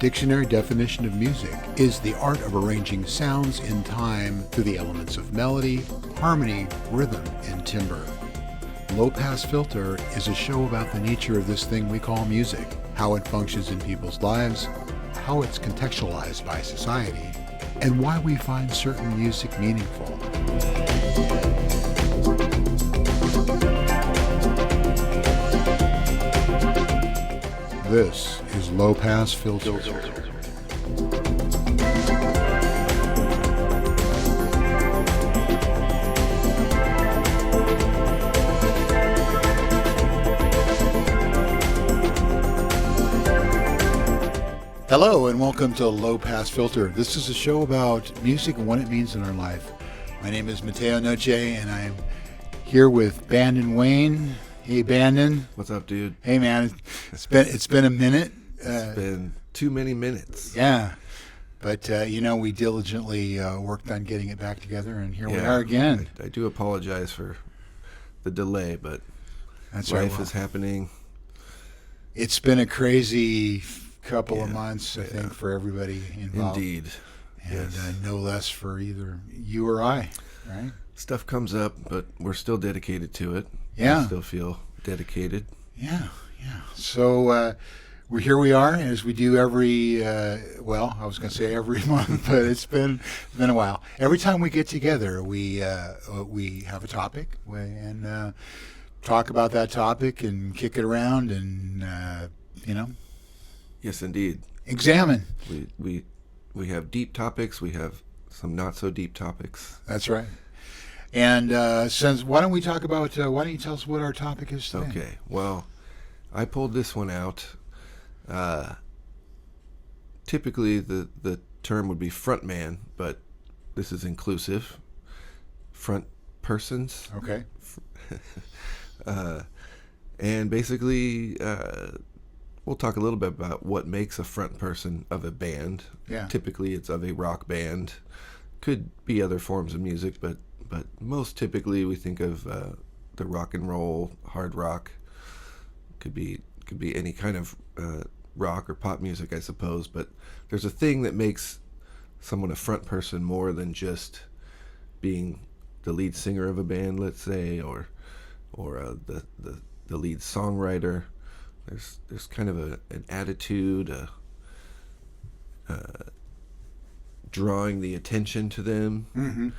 dictionary definition of music is the art of arranging sounds in time through the elements of melody, harmony, rhythm, and timbre. Low Pass Filter is a show about the nature of this thing we call music, how it functions in people's lives, how it's contextualized by society, and why we find certain music meaningful. This is Low Pass Filter. Hello and welcome to Low Pass Filter. This is a show about music and what it means in our life. My name is Mateo Noche and I'm here with Bandon Wayne. Hey Bandon. What's up, dude? Hey man, it's been a minute. It's been too many minutes. Yeah, but we diligently worked on getting it back together, and here we are again. I do apologize for the delay, but that's life right. is happening. It's been a crazy couple of months, I think, for everybody involved. Indeed. And no less for either you or I, right? Stuff comes up, but we're still dedicated to it. Yeah. I still feel dedicated. Yeah. So here we are, as we do every, I was going to say every month, but it's been a while. Every time we get together, we have a topic and talk about that topic and kick it around and, Yes, indeed. examine. We have deep topics. We have some not so deep topics. That's right. And why don't you tell us what our topic is today? Okay. Well, I pulled this one out. Typically, the term would be frontman, but this is inclusive. Front persons. Okay. And basically, we'll talk a little bit about what makes a front person of a band. Yeah. Typically, it's of a rock band. Could be other forms of music, but most typically we think of the rock and roll, hard rock. Could be any kind of rock or pop music, I suppose. But there's a thing that makes someone a front person more than just being the lead singer of a band, let's say, or the lead songwriter. There's kind of an attitude, drawing the attention to them,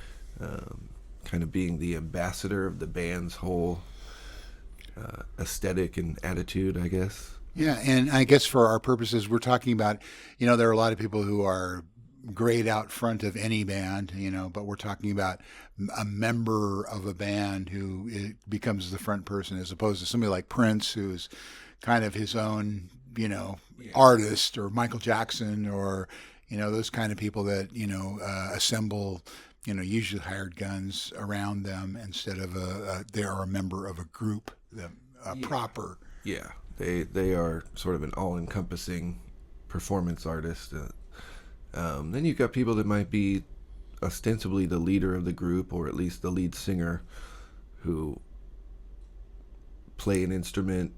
kind of being the ambassador of the band's whole aesthetic and attitude, I guess. Yeah, and I guess for our purposes, we're talking about, there are a lot of people who are great out front of any band, but we're talking about a member of a band who becomes the front person as opposed to somebody like Prince, who's kind of his own, artist, or Michael Jackson, or, those kind of people that, assemble, usually hired guns around them instead of they are a member of a group, proper. Yeah, they are sort of an all-encompassing performance artist. Then you've got people that might be ostensibly the leader of the group, or at least the lead singer, who play an instrument.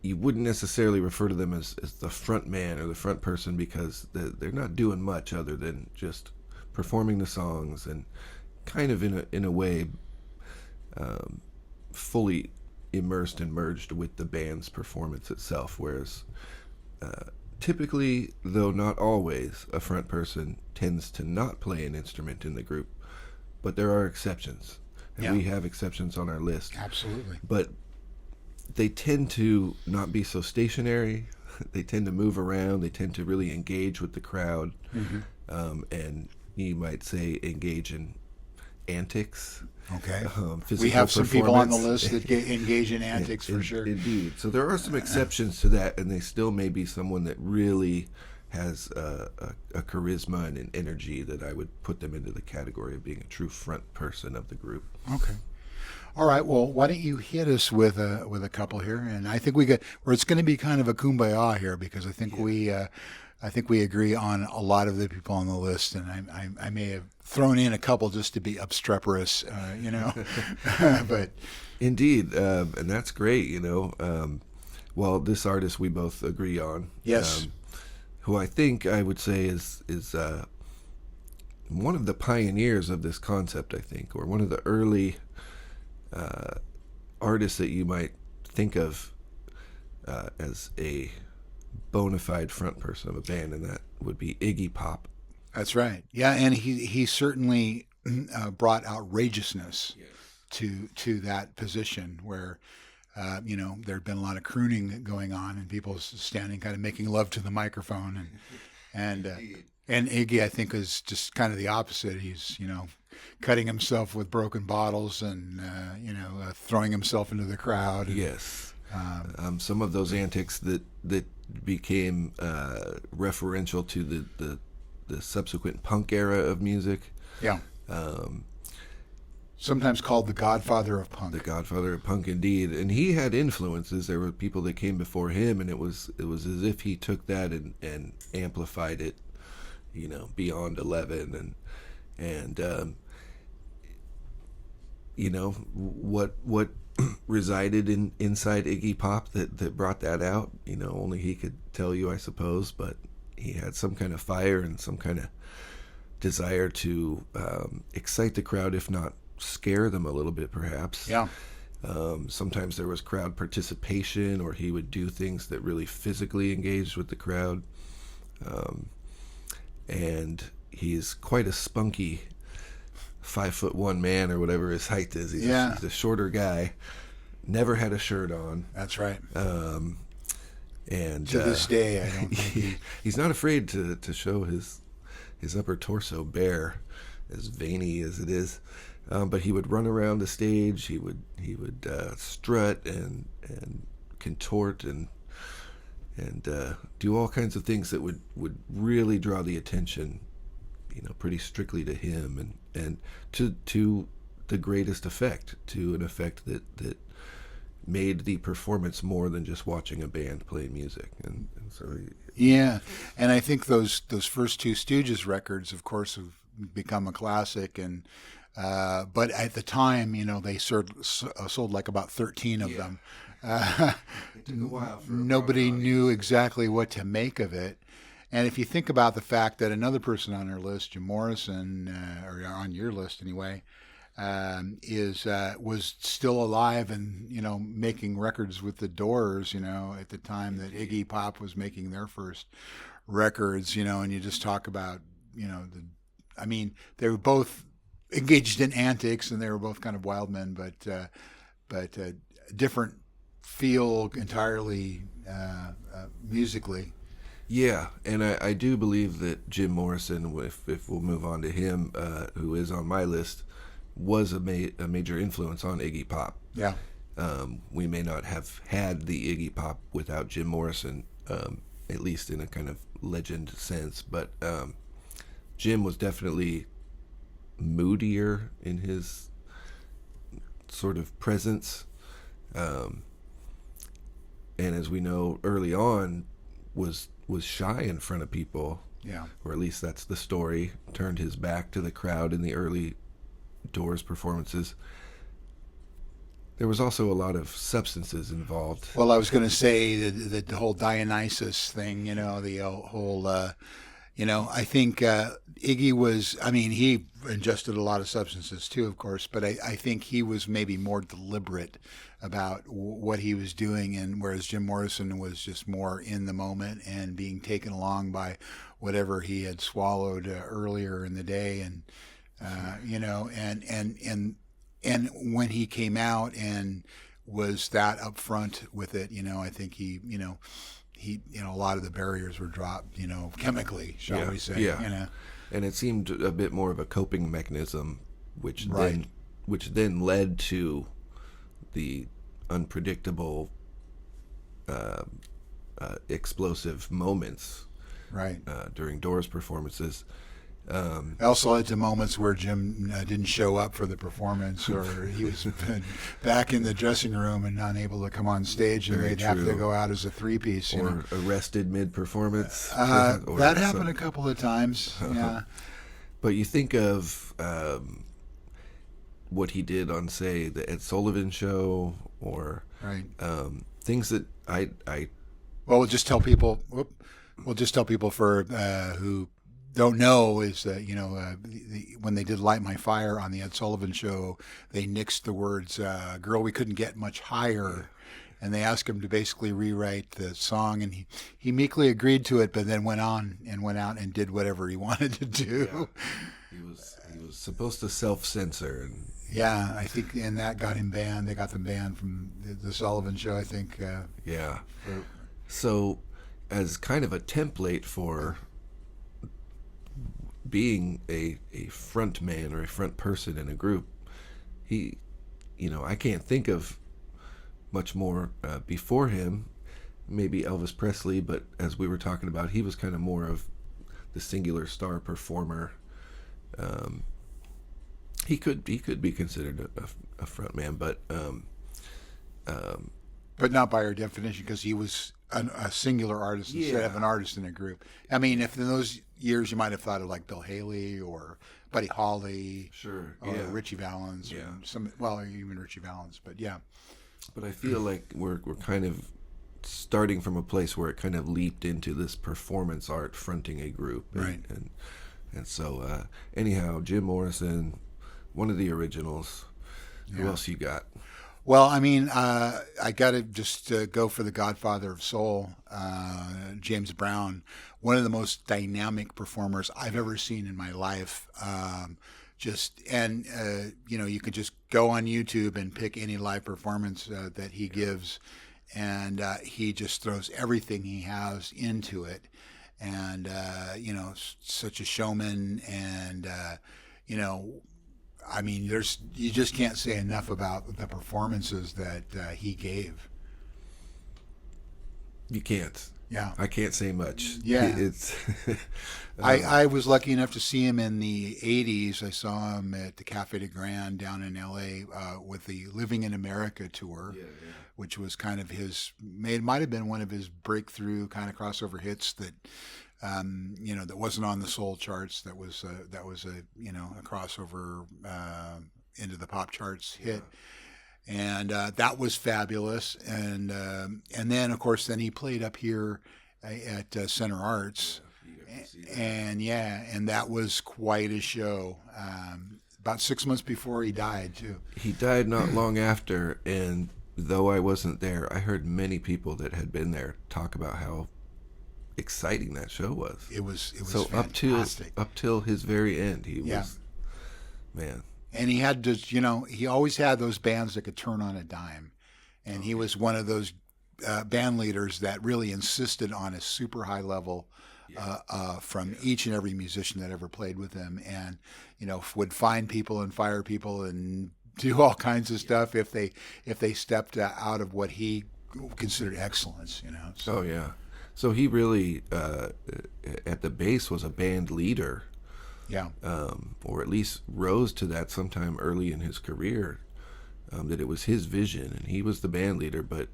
You wouldn't necessarily refer to them as the front man or the front person, because they're not doing much other than just performing the songs and kind of in a way fully immersed and merged with the band's performance itself. Whereas typically, though not always, a front person tends to not play an instrument in the group, but there are exceptions. And we have exceptions on our list. Absolutely. But they tend to not be so stationary. They tend to move around. They tend to really engage with the crowd. And you might say engage in antics. Okay. Physical we have some people on the performance. list that engage in antics for sure. Indeed. So there are some exceptions to that, and they still may be someone that really has a charisma and an energy that I would put them into the category of being a true front person of the group. Okay. All right. Well, why don't you hit us with a couple here, and I think it's going to be kind of a kumbaya here, because I think we agree on a lot of the people on the list, and I may have thrown in a couple just to be obstreperous, but Indeed, and that's great. Well, this artist we both agree on. Yes. Who I think I would say is one of the pioneers of this concept, I think, or one of the early artists that you might think of as a bona fide front person of a band, and that would be Iggy Pop. That's right. Yeah, and he certainly brought outrageousness to that position where there had been a lot of crooning going on and people standing kind of making love to the microphone, and Iggy, I think, is just kind of the opposite. He's cutting himself with broken bottles and throwing himself into the crowd. Yes. Some of those antics that became referential to the subsequent punk era of music. Yeah. Sometimes called the Godfather of Punk. The Godfather of Punk, indeed. And he had influences. There were people that came before him, and it was as if he took that and amplified it, beyond 11. And what resided inside Iggy Pop that brought that out, only he could tell you, I suppose. But he had some kind of fire and some kind of desire to excite the crowd, if not scare them a little bit, perhaps. Yeah. Sometimes there was crowd participation, or he would do things that really physically engaged with the crowd. And he's quite a spunky 5'1" man, or whatever his height is. He's a shorter guy. Never had a shirt on. That's right. And to this day, I don't think he's not afraid to show his upper torso bare, as veiny as it is. But he would run around the stage. He would strut and contort and do all kinds of things that would really draw the attention, pretty strictly to him and to the greatest effect, to an effect that made the performance more than just watching a band play music. And so and I think those first two Stooges records, of course, have become a classic, and but at the time, they sold like about 13 of them. It took a while for nobody knew exactly what to make of it. And if you think about the fact that another person on our list, Jim Morrison, or on your list anyway, was still alive and making records with the Doors, at the time that Iggy Pop was making their first records, and you just talk about they were both engaged in antics and they were both kind of wild men, but different feel entirely musically. Yeah, and I do believe that Jim Morrison, if we'll move on to him, who is on my list, was a major influence on Iggy Pop. Yeah. We may not have had the Iggy Pop without Jim Morrison, at least in a kind of legend sense, but Jim was definitely moodier in his sort of presence, and as we know, early on was shy in front of people. Yeah. Or at least that's the story. Turned his back to the crowd in the early Doors performances. There was also a lot of substances involved. Well, I was going to say the whole Dionysus thing, the whole, I think Iggy was, he ingested a lot of substances too, of course, but I think he was maybe more deliberate about what he was doing, and whereas Jim Morrison was just more in the moment and being taken along by whatever he had swallowed earlier in the day, and and when he came out and was that upfront with it, I think he a lot of the barriers were dropped, chemically, shall we say. Yeah. And it seemed a bit more of a coping mechanism, which then led to the unpredictable, explosive moments during Doors performances. Also led to moments where Jim didn't show up for the performance, or he was back in the dressing room and unable to come on stage, and they'd have to go out as a three-piece. Or arrested mid-performance. That happened a couple of times, yeah. But you think of what he did on, say, the Ed Sullivan Show, or Right. things that I Well, we'll just tell people. We'll just tell people for who don't know is that when they did "Light My Fire" on the Ed Sullivan Show, they nixed the words "Girl, we couldn't get much higher," and they asked him to basically rewrite the song, and he meekly agreed to it, but then went out and did whatever he wanted to do. Yeah. He was supposed to self-censor, and yeah, I think, and that got him banned. They got them banned from the Sullivan Show, I think. Yeah. So, as kind of a template for being a front man or a front person in a group, I can't think of much more before him. Maybe Elvis Presley, but as we were talking about, he was kind of more of the singular star performer. He could be considered a front man, but not by our definition, because he was a singular artist instead of an artist in a group. I mean, if in those years you might have thought of like Bill Haley or Buddy Holly, sure, or Richie Valens, or even Richie Valens, but yeah. But I feel like we're kind of starting from a place where it kind of leaped into this performance art fronting a group, right? And so anyhow, Jim Morrison, one of the originals. Who else you got? Well, I mean, I got to just go for the Godfather of Soul, James Brown, one of the most dynamic performers I've ever seen in my life. You could just go on YouTube and pick any live performance that he gives, and he just throws everything he has into it. And, such a showman, and, I mean, you just can't say enough about the performances that he gave. You can't. Yeah. I can't say much. Yeah. It's. I was lucky enough to see him in the 80s. I saw him at the Cafe de Grand down in L.A. With the Living in America tour, which was kind of might have been one of his breakthrough kind of crossover hits that. That wasn't on the soul charts. That was a crossover into the pop charts hit, and that was fabulous. And then of course he played up here at Center Arts, and that was quite a show. About 6 months before he died too. He died not long after, and though I wasn't there, I heard many people that had been there talk about how exciting that show was. It was so fantastic. up till his very end, he was, man. And he had to, he always had those bands that could turn on a dime, and he was one of those band leaders that really insisted on a super high level from each and every musician that ever played with him, and would find people and fire people and do all kinds of stuff if they stepped out of what he considered excellence. So. Oh yeah. So he really, at the base, was a band leader. Yeah. Or at least rose to that sometime early in his career, that it was his vision, and he was the band leader, but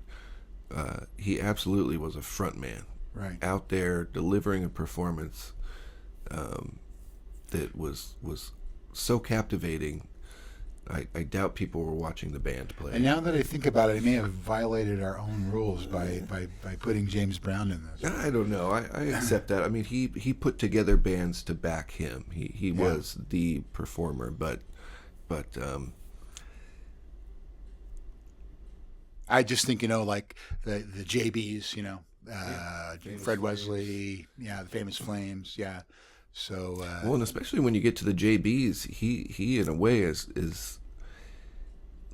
he absolutely was a front man. Right. Out there delivering a performance that was so captivating. I doubt people were watching the band play. And now that I think about it, I may have violated our own rules by putting James Brown in this. I don't know. I accept that. I mean, he put together bands to back him. He was the performer, but I just think like the JBs, Fred Wesley, the Famous Flames, So well, and especially when you get to the JBs, he in a way is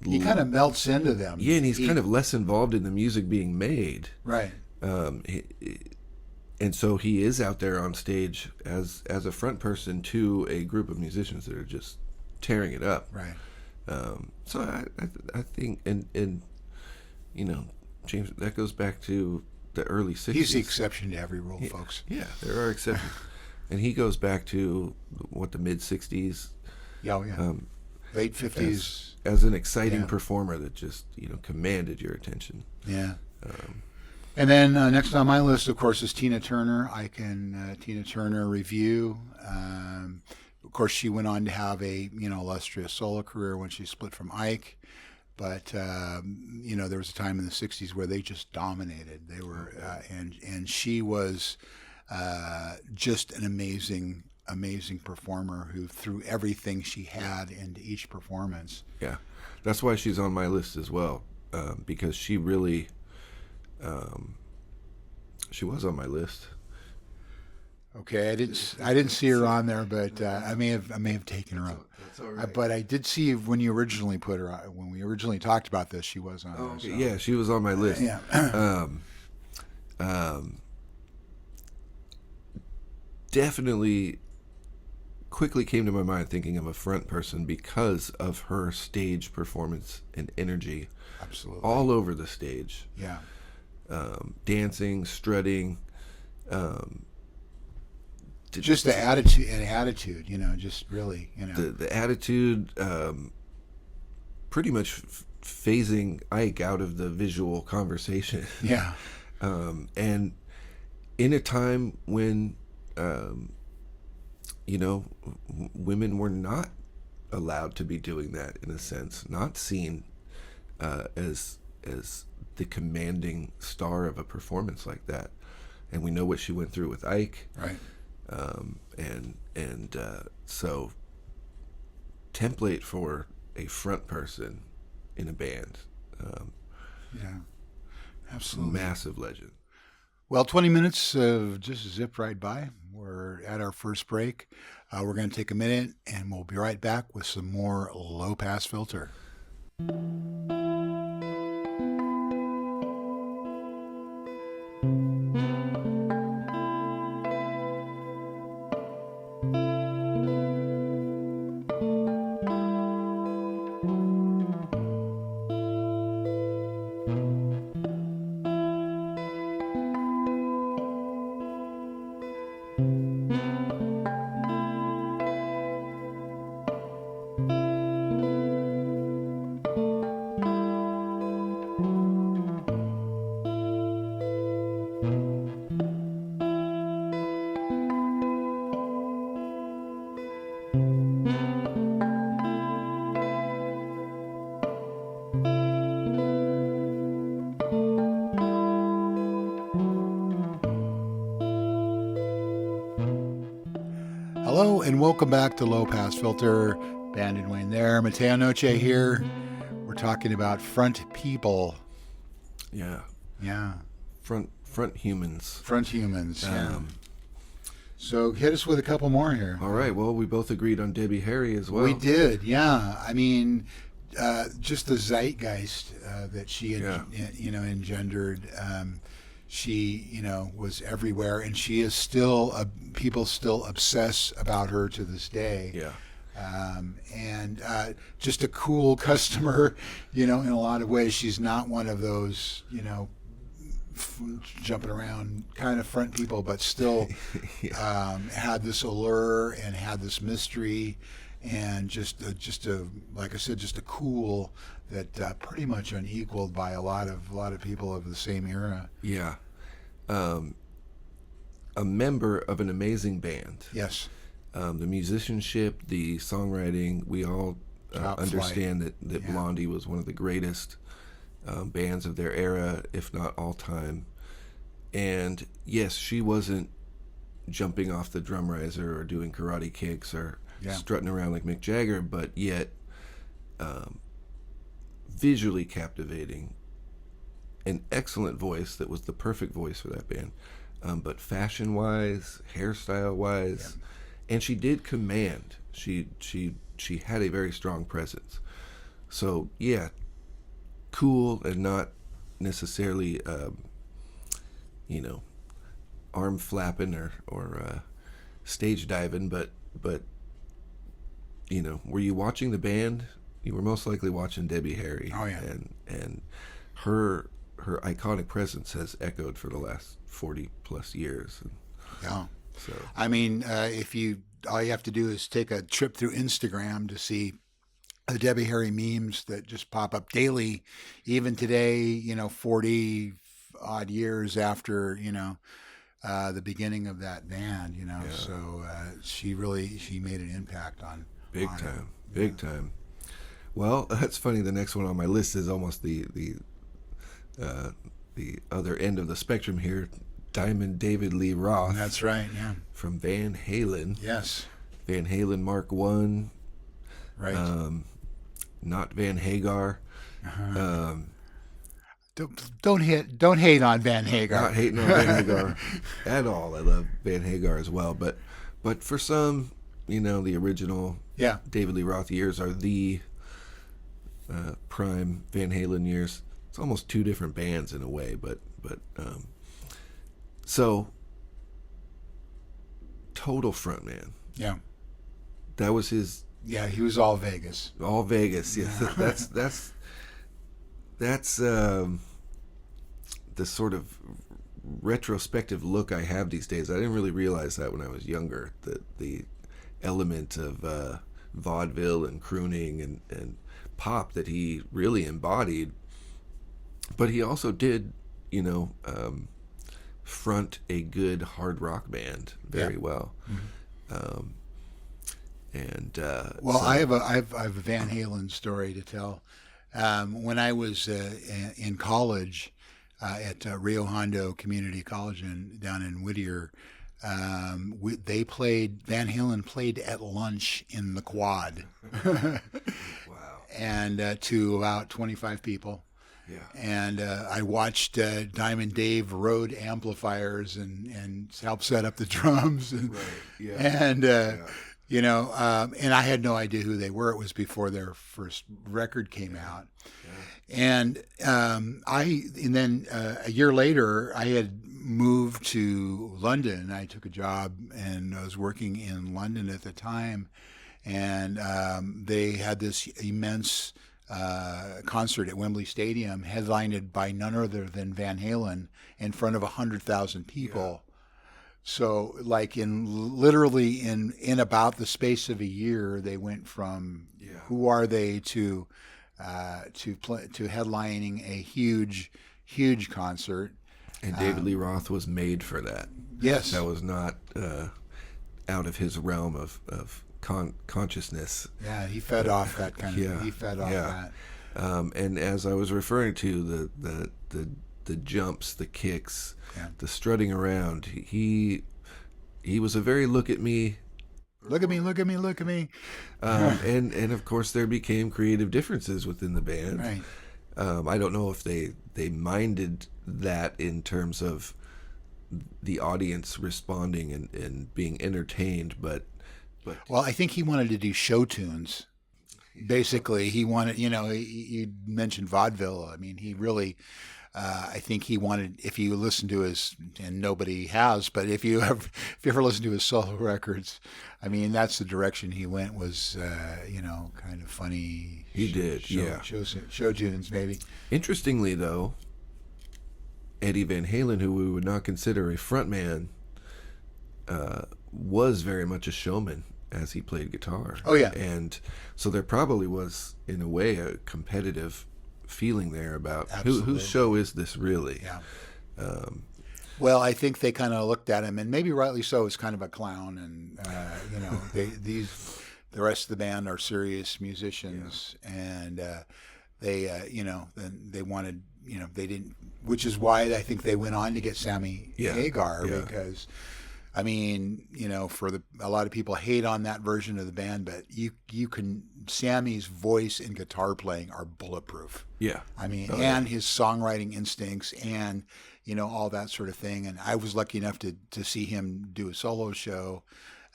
he kind of melts into them. Yeah, and he's kind of less involved in the music being made. Right. And so he is out there on stage as a front person to a group of musicians that are just tearing it up. Right. So I think and James, that goes back to the early 60s. He's the exception to every rule, folks. Yeah, there are exceptions. And he goes back to the mid 60s. Yeah. Late 50s. As an exciting performer that just commanded your attention. Yeah. And then next on my list, of course, is Tina Turner. Tina Turner review. Of course, she went on to have a illustrious solo career when she split from Ike. But there was a time in the '60s where they just dominated. They were, and she was just an amazing performer who threw everything she had into each performance. Yeah, that's why she's on my list as well, because she really, she was on my list. Okay, I didn't see her on there, but I may have taken her up. That's all right. But I did see when you originally put her on, when we originally talked about this, she was on there. Okay. So. Yeah, she was on my list. Yeah. Definitely quickly came to my mind thinking of a front person because of her stage performance and energy. Absolutely. All over the stage. Yeah. Dancing, strutting. Just the attitude, just really, The attitude, pretty much phasing Ike out of the visual conversation. Yeah. And in a time when, women were not allowed to be doing that, in a sense, not seen as the commanding star of a performance like that. And we know what she went through with Ike. Right. So template for a front person in a band. Yeah, absolutely. Massive legend. Well, 20 minutes have just zipped right by. We're at our first break. We're going to take a minute and we'll be right back with some more Low Pass Filter. Hello and welcome back to Low Pass Filter. Bandon Wayne there. Mateo Noche here. We're talking about front people. Yeah. Yeah. Front humans. Front humans. Yeah. So hit us with a couple more here. All right. Well, we both agreed on Debbie Harry as well. We did. Yeah. I mean, just the zeitgeist that she had, engendered. She, was everywhere, and she is still, people still obsess about her to this day. Yeah. And just a cool customer, in a lot of ways. She's not one of those, jumping around kind of front people, but still had this allure and had this mystery, and just a like I said, just a cool that pretty much unequaled by a lot of people of the same era. Yeah. A member of an amazing band. Yes. The musicianship, the songwriting, we all understand that Blondie was one of the greatest bands of their era, if not all time. And yes, she wasn't jumping off the drum riser or doing karate kicks or strutting around like Mick Jagger, but yet visually captivating, an excellent voice that was the perfect voice for that band. But fashion-wise, hairstyle-wise, and she did command. She had a very strong presence. So yeah, cool and not necessarily arm flapping or stage diving, but were you watching the band? You were most likely watching Debbie Harry. Oh yeah. And her iconic presence has echoed for the last 40 plus years. Yeah. So I mean, all you have to do is take a trip through Instagram to see the Debbie Harry memes that just pop up daily, even today, 40 odd years after, the beginning of that band. So she made an impact on Big on time, it. big time. Well, that's funny. The next one on my list is almost the other end of the spectrum here. Diamond David Lee Roth. That's right. Yeah. From Van Halen. Yes. Van Halen Mark One. Right. Not Van Hagar. Uh-huh. Don't hate on Van Hagar. Not hating on Van Hagar at all. I love Van Hagar as well, but for some, the original David Lee Roth years are the prime Van Halen years. It's almost two different bands in a way, but so total frontman. Yeah. That was his. Yeah, he was all Vegas. All Vegas. Yes, that's the sort of retrospective look I have these days. I didn't really realize that when I was younger. The element of vaudeville and crooning and pop that he really embodied. But he also did, front a good hard rock band very well. Mm-hmm. I have a Van Halen story to tell. When I was in college at Rio Hondo Community College down in Whittier, Van Halen played at lunch in the quad. Wow. And to about 25 people. Yeah. And I watched Diamond Dave Rode amplifiers and helped set up the drums. And, right. Yeah. And, yeah. And I had no idea who they were. It was before their first record came out. Yeah. And then a year later, I had moved to London. I took a job and I was working in London at the time. And they had this immense concert at Wembley Stadium, headlined by none other than Van Halen, in front of 100,000 people. Yeah. So, like literally in about the space of a year, they went from Who Are They to headlining a huge concert. And David Lee Roth was made for that. Yes, that was not out of his realm of consciousness. Yeah, he fed off that kind of. He fed off that. And as I was referring to the jumps, the kicks, the strutting around, he was a very look at me. Look at me, look at me, look at me. And of course there became creative differences within the band. Right. I don't know if they minded that in terms of the audience responding and being entertained, but well, I think he wanted to do show tunes. Basically, he wanted, you mentioned vaudeville. I mean, he really, I think he wanted, if you listen to his, and nobody has, but if you ever listen to his solo records, I mean, that's the direction he went, was, kind of funny. He did, show tunes, maybe. Interestingly, though, Eddie Van Halen, who we would not consider a frontman, was very much a showman as he played guitar. Oh, yeah. And so there probably was, in a way, a competitive feeling there about whose show is this really? Yeah. Well, I think they kind of looked at him, and maybe rightly so, as kind of a clown, and the rest of the band are serious musicians, and then they wanted, they didn't, which is why I think they went on to get Sammy Hagar, because. I mean, a lot of people hate on that version of the band, but Sammy's voice and guitar playing are bulletproof. Yeah. I mean, his songwriting instincts and, all that sort of thing. And I was lucky enough to see him do a solo show.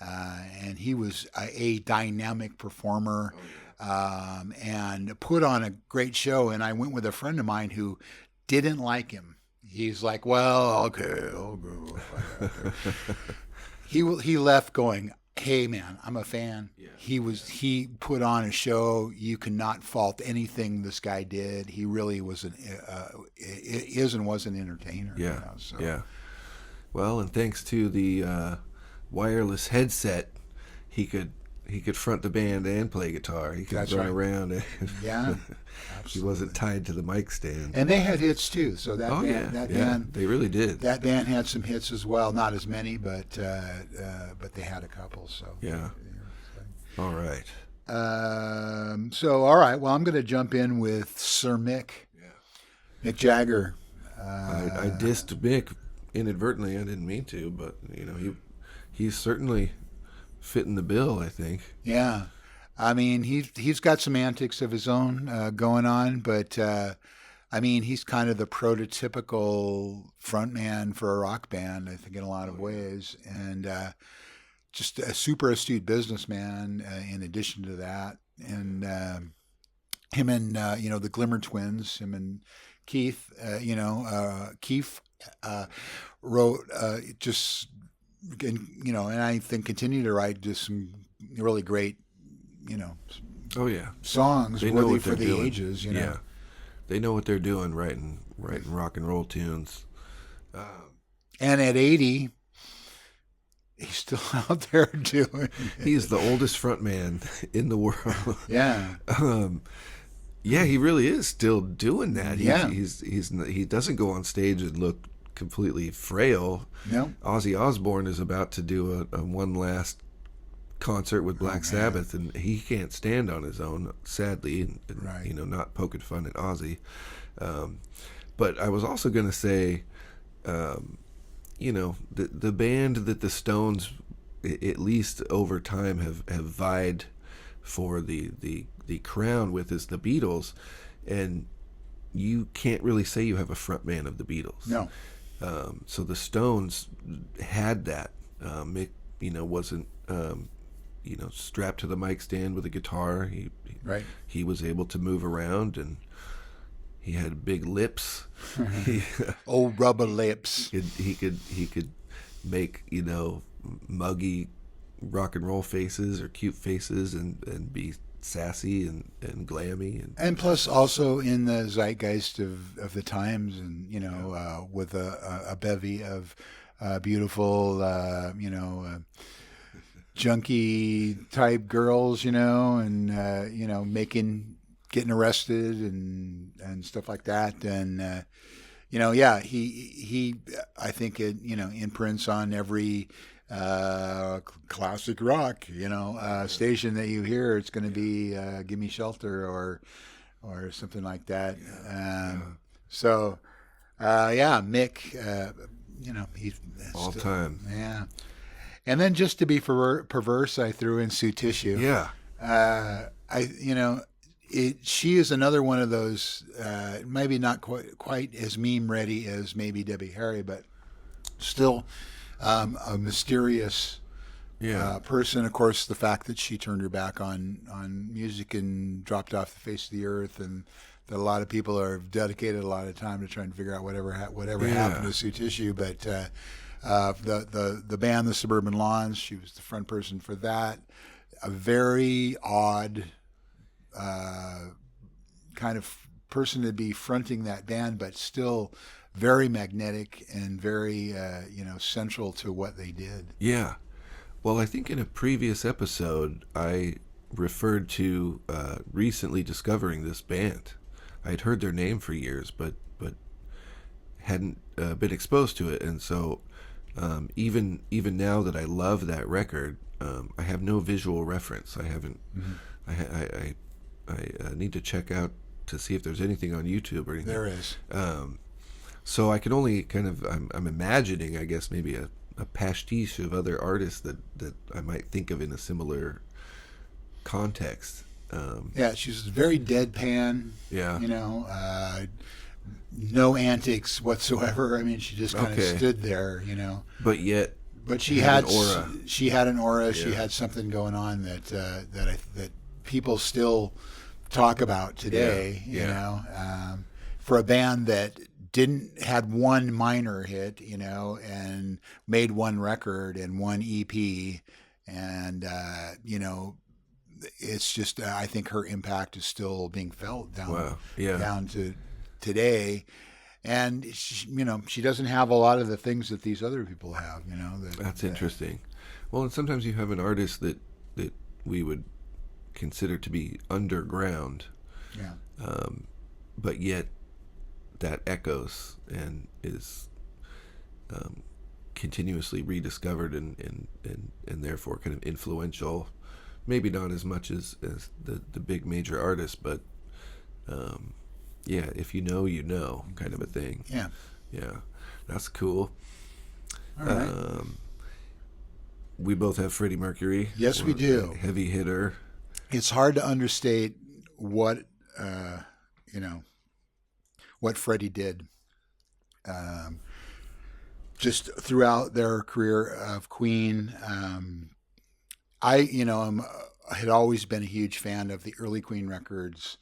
And he was a dynamic performer, and put on a great show. And I went with a friend of mine who didn't like him. He's like, well, okay. He left going, hey man, I'm a fan. Yeah. He put on a show. You cannot fault anything this guy did. He really was is and was an entertainer. Yeah. Yeah. Well, and thanks to the wireless headset, he could he could front the band and play guitar. He could That's run right. around. And Yeah, he absolutely. wasn't tied to the mic stand. And they had hits too. So that Oh band, yeah, that yeah, band, they really did. that band had some hits as well. Not as many, but they had a couple. So Yeah. All right. So all right. Well, I'm going to jump in with Sir Mick. Mick Jagger. I dissed Mick inadvertently. I didn't mean to, but he's certainly fitting the bill, I think. Yeah, I mean he's got some antics of his own going on, but I mean he's kind of the prototypical frontman for a rock band, I think, in a lot of ways, and just a super astute businessman. In addition to that, and him and the Glimmer Twins, him and Keith, Keith wrote just, and I think continue to write just some really great, Oh yeah, songs they know worthy what for they're the doing. ages. Yeah, they know what they're doing, writing rock and roll tunes. And at 80, he's still out there doing. He's the oldest frontman in the world. Yeah. Yeah, he really is still doing that. Yeah. He doesn't go on stage and look completely frail. No. Ozzy Osbourne is about to do a one last concert with Black Sabbath, and he can't stand on his own, sadly, and Right. not poking fun at Ozzy. But I was also going to say, the band that the Stones, at least over time, have vied for the crown with is the Beatles, and you can't really say you have a frontman of the Beatles. No. So the Stones had that. Mick, wasn't strapped to the mic stand with a guitar. Right. He was able to move around, and he had big lips. Old rubber lips. He could make muggy rock and roll faces or cute faces and be sassy and glammy And plus, also in the zeitgeist of the times, and with a bevy of beautiful, junkie type girls, and getting arrested and stuff like that, and he I think it imprints on every classic rock station that you hear. It's going to be Give Me Shelter or something like that. So Mick, he's all still, time. yeah. And then just to be perverse, I threw in Sue Tissue. Yeah. She is another one of those, maybe not quite as meme ready as maybe Debbie Harry, but still a mysterious person. Of course, the fact that she turned her back on music and dropped off the face of the earth, and that a lot of people have dedicated a lot of time to try and figure out whatever happened to Sue Tissue. But the band, the Suburban Lawns, she was the front person for that. A very odd kind of person to be fronting that band, but still very magnetic and very central to what they did. Yeah. Well, I think in a previous episode I referred to recently discovering this band. I had heard their name for years, but hadn't been exposed to it, and so even now that I love that record, I have no visual reference. I haven't. Mm-hmm. I need to check out to see if there's anything on YouTube or anything. There is. So I can only kind of, I'm imagining, I guess, maybe a pastiche of other artists that I might think of in a similar context. Yeah, she's very deadpan. Yeah. No antics whatsoever. I mean, she just kind of stood there, But yet, she had an aura. She had an aura. Yeah. She had something going on that people still talk about today. Yeah. For a band that had one minor hit, and made one record and one EP, and it's just I think her impact is still being felt down to today. And she doesn't have a lot of the things that these other people have. That's interesting. Well, and sometimes you have an artist that we would consider to be underground, Yeah. but yet that echoes and is continuously rediscovered and therefore kind of influential. Maybe not as much as the big major artists, but yeah, if you know, kind of a thing. Yeah. Yeah, that's cool. All right. We both have Freddie Mercury. Yes, we We're do. a heavy hitter. It's hard to understate what what Freddie did. Just throughout their career of Queen, I had always been a huge fan of the early Queen records,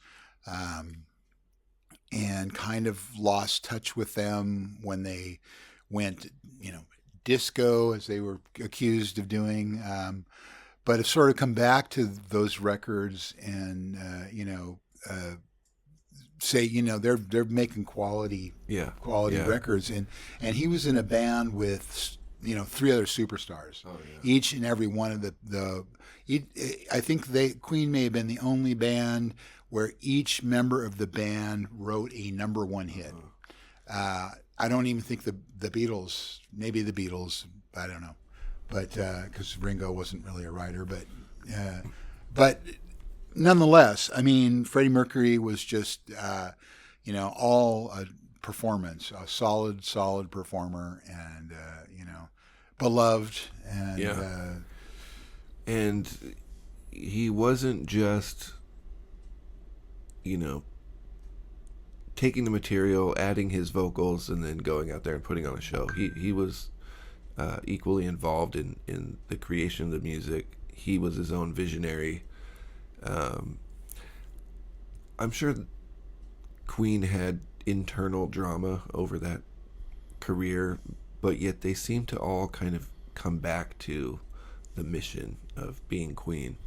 and kind of lost touch with them when they went, disco, as they were accused of doing. But have sort of come back to those records and say they're making quality Yeah. records, and he was in a band with three other superstars. Oh, yeah. Each and every one of I think Queen may have been the only band where each member of the band wrote a number one hit. I don't even think the Beatles, maybe the Beatles, I don't know, but because Ringo wasn't really a writer, but nonetheless, I mean, Freddie Mercury was just all a performance, a solid performer, and beloved, and and he wasn't just taking the material, adding his vocals, and then going out there and putting on a show. He was equally involved in the creation of the music. He was his own visionary. I'm sure Queen had internal drama over that career, but yet they seem to all kind of come back to the mission of being Queen,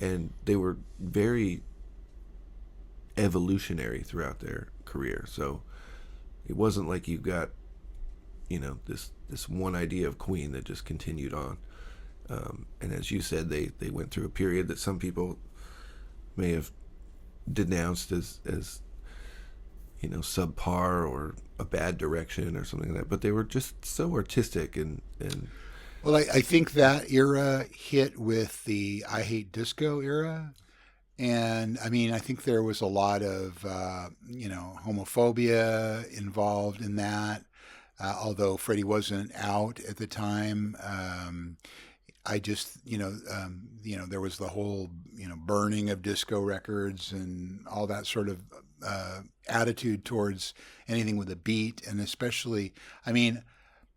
and they were very evolutionary throughout their career. So it wasn't like you got this one idea of Queen that just continued on. And as you said, they went through a period that some people may have denounced as subpar or a bad direction or something like that, but they were just so artistic and well, I think that era hit with the I Hate Disco era. And I mean, I think there was a lot of, homophobia involved in that. Although Freddie wasn't out at the time, I just, there was the whole, burning of disco records and all that sort of attitude towards anything with a beat. And especially, I mean,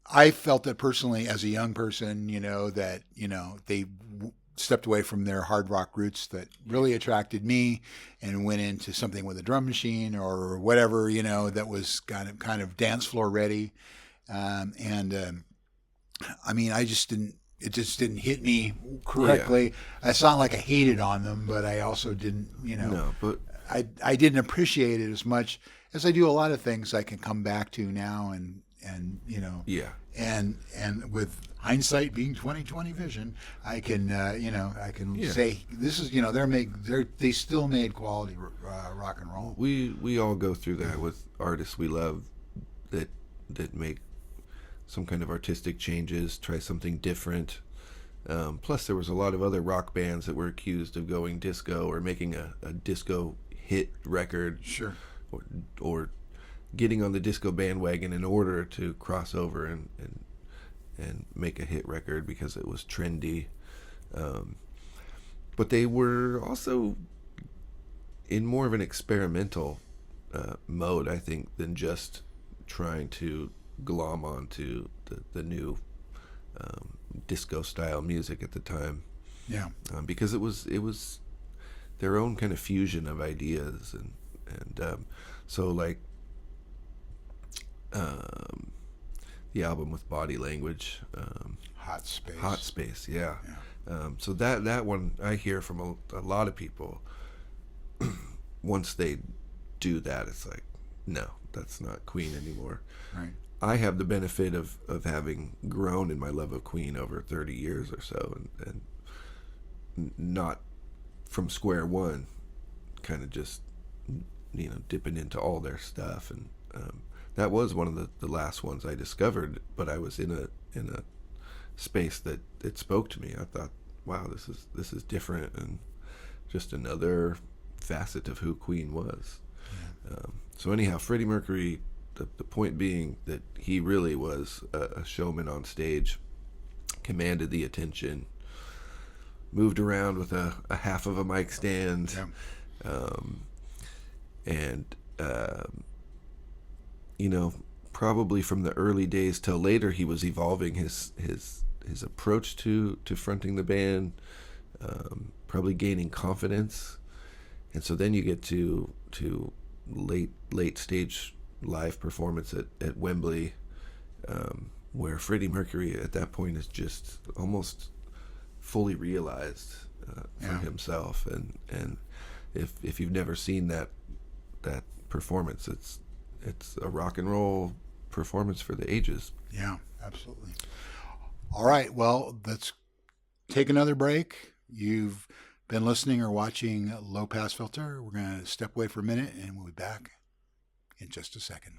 I felt that personally as a young person, that, they stepped away from their hard rock roots that really attracted me and went into something with a drum machine or whatever, that was kind of dance floor ready. I mean, it just didn't hit me correctly. Yeah. It's not like I hated on them, but I also didn't, No, but I didn't appreciate it as much as I do a lot of things I can come back to now and yeah. And with hindsight being 20/20 vision, I can say this is they still made quality rock and roll. We all go through that with artists we love that make some kind of artistic changes, try something different. Plus, there was a lot of other rock bands that were accused of going disco or making a disco hit record, sure, or getting on the disco bandwagon in order to cross over and make a hit record because it was trendy. But they were also in more of an experimental mode, I think, than just trying to glom onto the new disco style music at the time. Yeah, because it was their own kind of fusion of ideas and so like the album with Body Language, Hot Space, yeah. So that one I hear from a lot of people. Once they do that, it's like, no, that's not Queen anymore. Right. I have the benefit of having grown in my love of Queen over 30 years or so, and not from square one, kind of just dipping into all their stuff. And that was one of the last ones I discovered. But I was in a space that it spoke to me. I thought, wow, this is different, and just another facet of who Queen was. Yeah. So anyhow, Freddie Mercury, the point being that he really was a showman on stage, commanded the attention, moved around with a half of a mic stand. Yeah. Probably from the early days till later, he was evolving his approach to fronting the band, probably gaining confidence. And so then you get to late stage live performance at Wembley, where Freddie Mercury at that point is just almost fully realized for himself. And if you've never seen that performance, it's a rock and roll performance for the ages. Yeah, absolutely. All right, well, let's take another break. You've been listening or watching Low Pass Filter. We're going to step away for a minute, and we'll be back in just a second.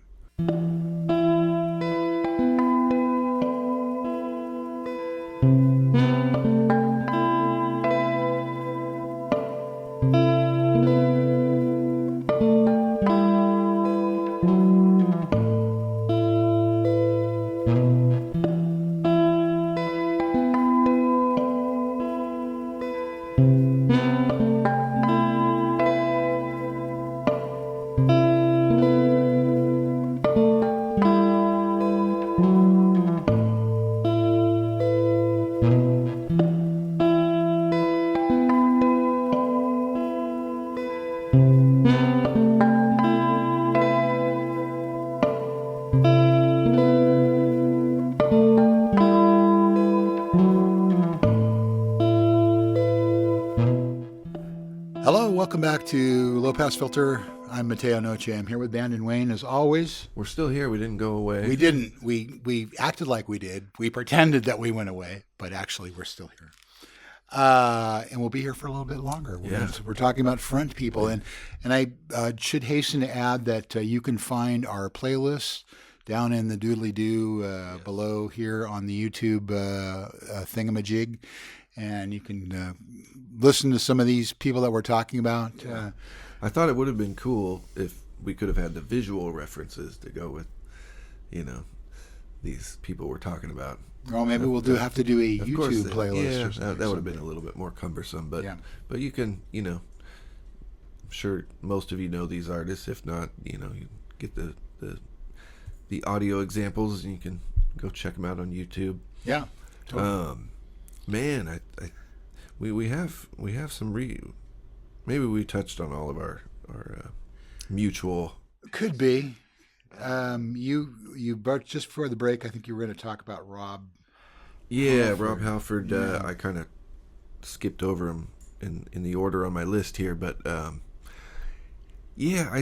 Welcome back to Low Pass Filter. I'm Mateo Noche. I'm here with Bandon and Wayne as always. We're still here. We didn't go away. We didn't. We acted like we did. We pretended that we went away, but actually we're still here. And we'll be here for a little bit longer. We're talking about front people. And I should hasten to add that you can find our playlist down in the doodly-doo below here on the YouTube thingamajig. And you can listen to some of these people that we're talking about. Yeah. I thought it would have been cool if we could have had the visual references to go with, these people we're talking about. Well, maybe we'll have to do a YouTube playlist. Yeah, or something. That would have been a little bit more cumbersome. But you can, I'm sure most of you know these artists. If not, you get the audio examples, and you can go check them out on YouTube. Yeah. Totally. Man, we have some maybe we touched on all of our mutual. Could be. You just before the break, I think you were going to talk about Rob. Yeah, Halford. Rob Halford. I kind of skipped over him in the order on my list here, but I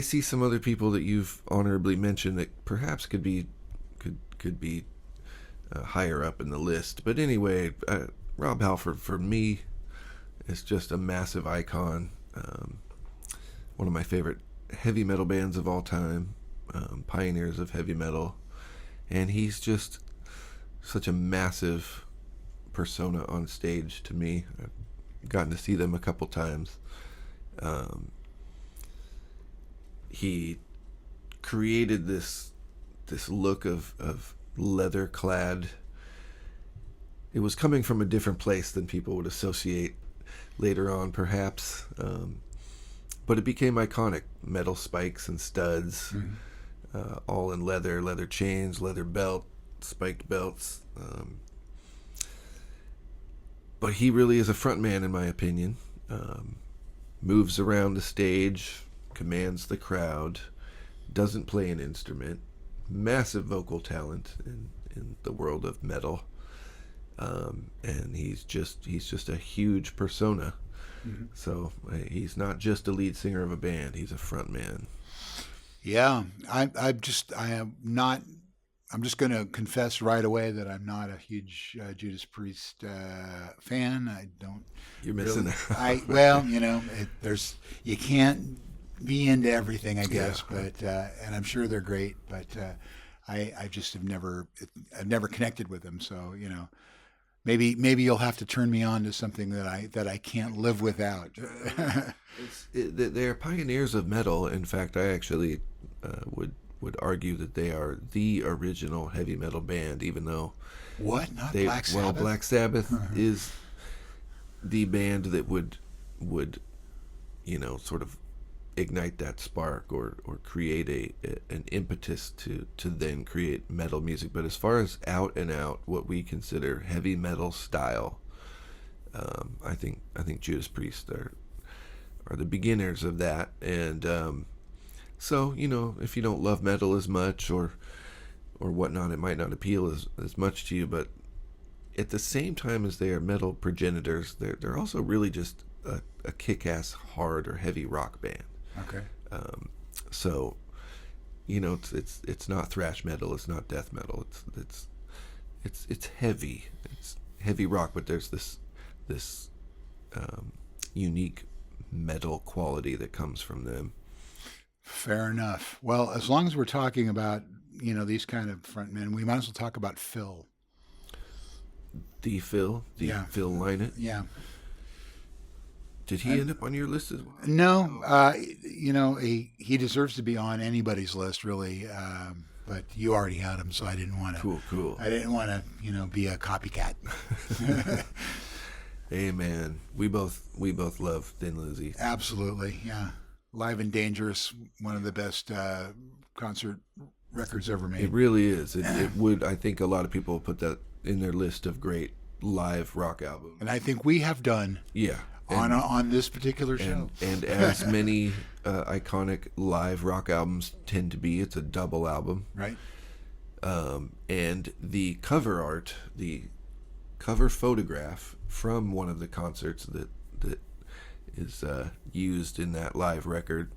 see some other people that you've honorably mentioned that perhaps could be higher up in the list. But anyway, Rob Halford for me is just a massive icon. One of my favorite heavy metal bands of all time, pioneers of heavy metal, and he's just such a massive persona on stage to me. I've gotten to see them a couple times. He created this look of leather clad. It was coming from a different place than people would associate later on, perhaps. But it became iconic. Metal spikes and studs, all in leather chains, leather belt, spiked belts. But he really is a front man, in my opinion. Moves around the stage, commands the crowd, doesn't play an instrument. Massive vocal talent in the world of metal. And he's just a huge persona. Mm-hmm. So he's not just a lead singer of a band; he's a front man. Yeah, I am not I'm just going to confess right away that I'm not a huge Judas Priest fan. I don't You're missing really. out. Well, there's you can't be into everything, I guess. Yeah. But and I'm sure they're great, but I just I've never connected with them. So maybe you'll have to turn me on to something that I can't live without. They're pioneers of metal. In fact, I actually would argue that they are the original heavy metal band, even though What? Not Black Sabbath? well, Black Sabbath is the band that would sort of ignite that spark or create an impetus to then create metal music. But as far as out and out what we consider heavy metal style, I think Judas Priest are the beginners of that. And so if you don't love metal as much or whatnot, it might not appeal as much to you. But at the same time as they are metal progenitors, they're also really just a kick-ass hard or heavy rock band. Okay. So it's not thrash metal, it's not death metal, it's heavy, it's heavy rock, but there's this unique metal quality that comes from them. Fair enough. Well, as long as we're talking about these kind of frontmen, we might as well talk about Phil. Phil Lynott. Yeah. Did he end up on your list as well? No, he deserves to be on anybody's list, really. But you already had him, so I didn't want to. Cool. I didn't want to, be a copycat. Hey, man, we both love Thin Lizzy. Absolutely, yeah. Live and Dangerous, one of the best concert records ever made. It really is. It would. I think a lot of people put that in their list of great live rock albums. And I think we have done. Yeah. On this particular show. And as many iconic live rock albums tend to be, it's a double album. Right. And the cover art, the cover photograph from one of the concerts that is used in that live record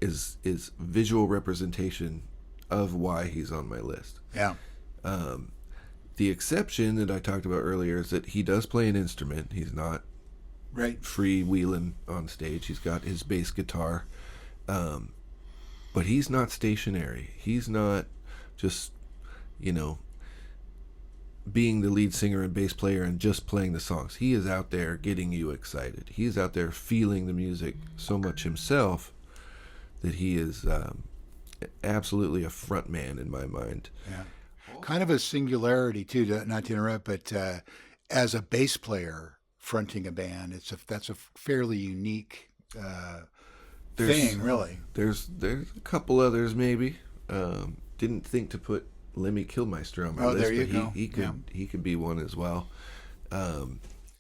is visual representation of why he's on my list. Yeah. The exception that I talked about earlier is that he does play an instrument. He's not right freewheeling on stage. He's got his bass guitar, but he's not stationary. He's not just, being the lead singer and bass player and just playing the songs. He is out there getting you excited. He's out there feeling the music so much himself that he is absolutely a front man in my mind. Yeah. Kind of a singularity too, not to interrupt, but as a bass player fronting a band, that's a fairly unique thing, really. There's a couple others maybe. Didn't think to put Lemmy Kilmister on my list, there you but go. He could be one as well.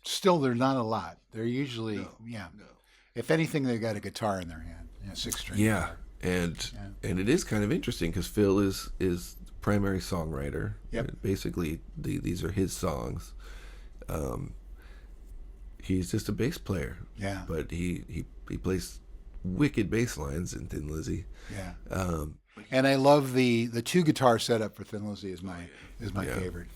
Still, they're not a lot. They're usually No. If anything, they've got a guitar in their hand, 6-string. Yeah, guitar. and it is kind of interesting because Phil is primary songwriter. Yep. Basically, these are his songs. He's just a bass player. Yeah. But he plays wicked bass lines in Thin Lizzy. Yeah. And I love the two guitar setup for Thin Lizzy is my favorite.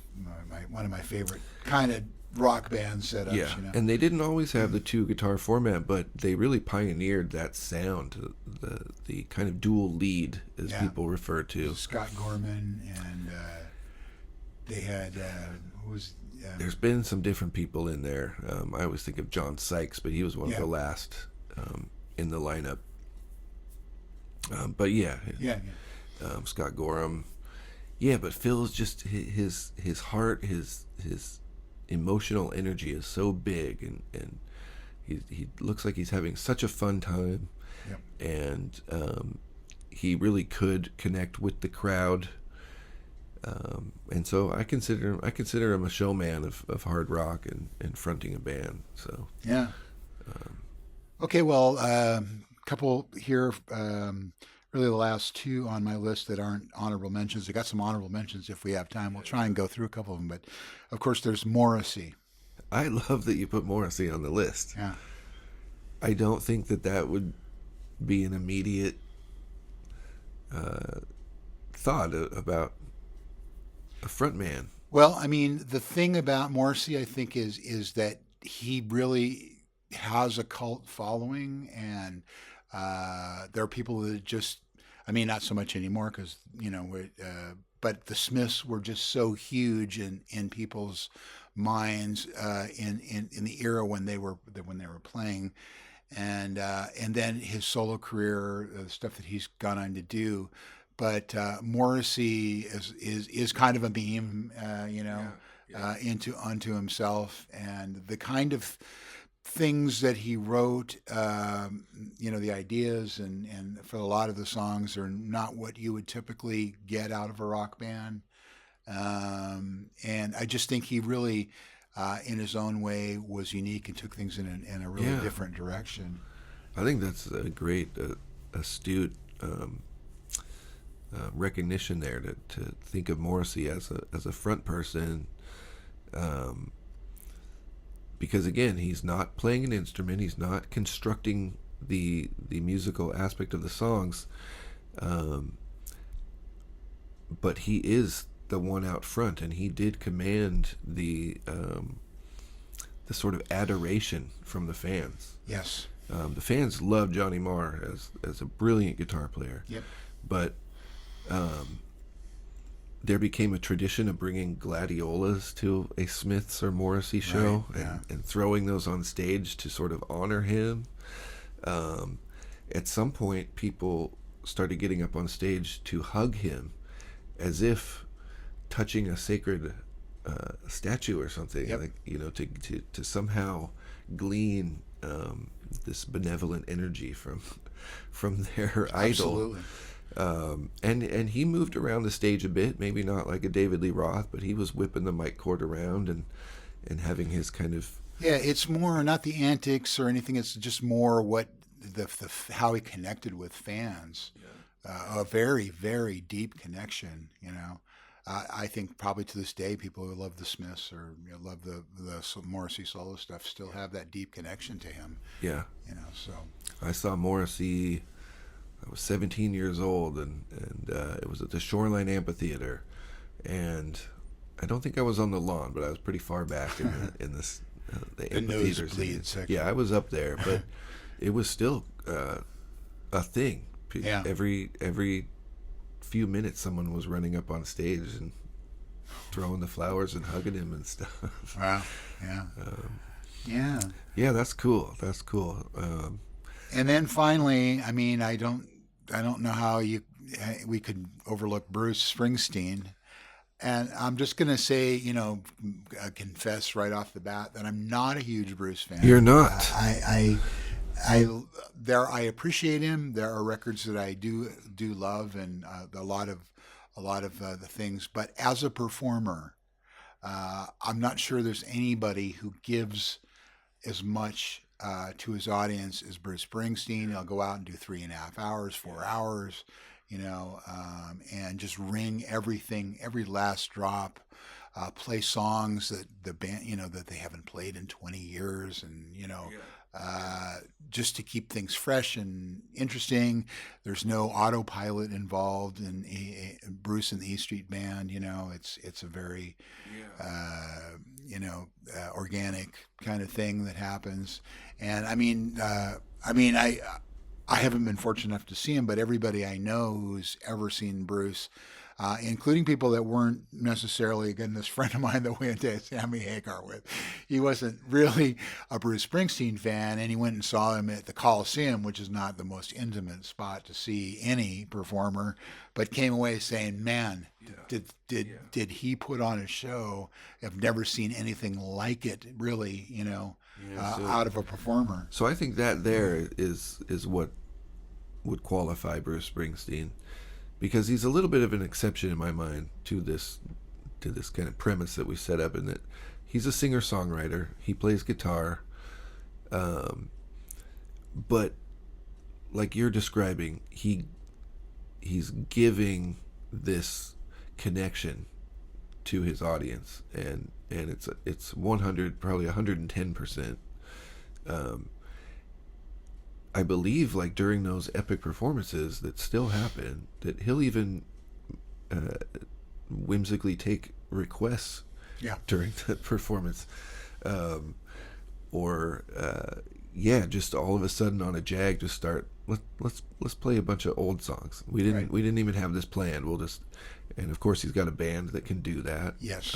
One of my favorite kind of rock band setups. Yeah. And they didn't always have the two guitar format, but they really pioneered that sound, the kind of dual lead as people refer to. Scott Gorman and they had who was. There's been some different people in there. I always think of John Sykes, but he was one of the last in the lineup. But Scott Gorham. Yeah, but Phil's just his heart, his emotional energy is so big, and he looks like he's having such a fun time, and he really could connect with the crowd. And so I consider him a showman of hard rock and fronting a band. So yeah. Okay, well, couple here. Really, the last two on my list that aren't honorable mentions. I got some honorable mentions if we have time. We'll try and go through a couple of them. But of course, there's Morrissey. I love that you put Morrissey on the list. Yeah. I don't think that would be an immediate thought about a front man. Well, I mean, the thing about Morrissey, I think, is that he really has a cult following, and there are people that just, I mean, not so much anymore because but the Smiths were just so huge in people's minds in the era when they were playing, and then his solo career, the stuff that he's gone on to do. But Morrissey is kind of a meme, into unto himself, and the kind of things that he wrote, the ideas and for a lot of the songs are not what you would typically get out of a rock band. And I just think he really, in his own way, was unique and took things in a really different direction. I think that's a great, astute recognition there to think of Morrissey as a front person, because again, he's not playing an instrument, he's not constructing the musical aspect of the songs, but he is the one out front, and he did command the sort of adoration from the fans. Yes. The fans love Johnny Marr as a brilliant guitar player. Yep. But there became a tradition of bringing gladiolas to a Smiths or Morrissey show, right, and throwing those on stage to sort of honor him. At some point, people started getting up on stage to hug him as if touching a sacred statue or something, yep. like, to somehow glean this benevolent energy from their idol. Absolutely. And he moved around the stage a bit, maybe not like a David Lee Roth, but he was whipping the mic cord around and having his kind of... Yeah, it's more not the antics or anything. It's just more what the how he connected with fans. Yeah. A very, very deep connection, I think probably to this day, people who love the Smiths or love the Morrissey solo stuff still have that deep connection to him. Yeah. So I saw Morrissey... I was 17 years old, and it was at the Shoreline Amphitheater, and I don't think I was on the lawn, but I was pretty far back in the amphitheater section. Yeah, I was up there, but it was still a thing. Yeah. Every few minutes, someone was running up on stage and throwing the flowers and hugging him and stuff. Wow. Yeah. Yeah, that's cool. That's cool. And then finally, I mean, I don't know how we could overlook Bruce Springsteen, and I'm just gonna say, confess right off the bat that I'm not a huge Bruce fan. You're not. I appreciate him. There are records that I do love, and a lot of the things. But as a performer, I'm not sure there's anybody who gives as much to his audience as Bruce Springsteen. He'll go out and do 3.5 hours, 4 hours, and just wring everything, every last drop, play songs that the band, that they haven't played in 20 years, and, just to keep things fresh and interesting. There's no autopilot involved in Bruce and the E Street Band. It's a very, organic kind of thing that happens. And I haven't been fortunate enough to see him, but everybody I know who's ever seen Bruce, including people that weren't necessarily, again, this friend of mine that we went to Sammy Hagar with, he wasn't really a Bruce Springsteen fan, and he went and saw him at the Coliseum, which is not the most intimate spot to see any performer, but came away saying, man, did he put on a show? I've never seen anything like it, really, out of a performer. So I think that there is what would qualify Bruce Springsteen, because he's a little bit of an exception in my mind to this kind of premise that we set up, in that he's a singer-songwriter, he plays guitar, but like you're describing, he's giving this connection to his audience, and it's 100, probably 110%. I believe, like, during those epic performances that still happen, that he'll even whimsically take requests Yeah. during the performance, or just all of a sudden on a jag just start let's play a bunch of old songs. We didn't even have this planned. We'll just, and of course he's got a band that can do that. Yes.